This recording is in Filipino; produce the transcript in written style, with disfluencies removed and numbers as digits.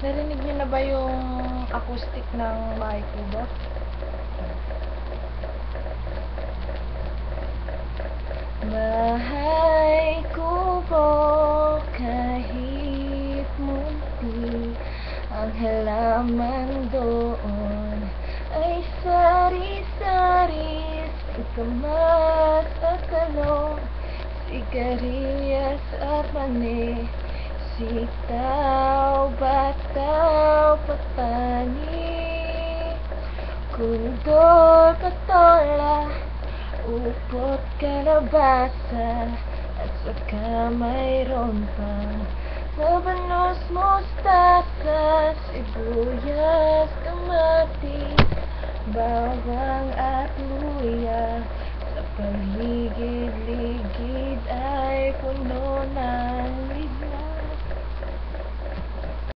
Narinig niyo na ba yung acoustic ng bahay kubo? Bahay kubo, kahit munti ang halaman doon ay sari-sari, singkamas at talong, sigarilyas at mani, sitaw, bataw, patani, kundol, patola, upot, kalabasa, at saka mayroon pang labanos, mustasa, sibuyas, kamatis, bawang at luya. Sa paligid-ligid ay puno ng